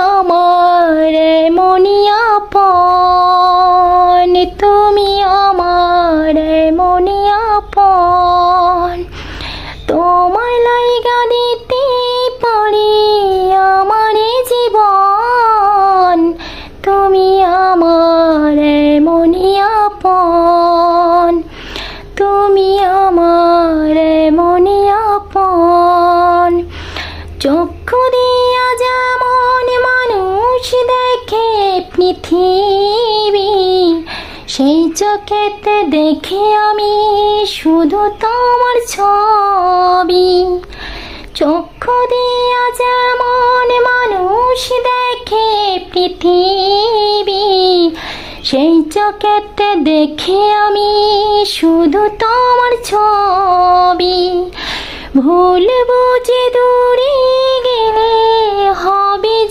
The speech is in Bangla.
আমার এমনই আপন, তুমি আমার এমনই আপন। তোমায় লাইগা দিতে পারি আমার জীবন, তুমি আমার এমনই আপন, তুমি আমার এমনই আপন। চক্ষু দিয়া যেমন মানুষ দেখে পৃথিবী, সেই চোখেতে দেখে আমি শুধু তোমার ছবি। চক্ষু দিয়া যেমন মানুষ দেখে পৃথিবী, সেই চোখেতে দেখে আমি শুধু তোমার ছবি। ভুল বুঝে দূরে গেলে হবে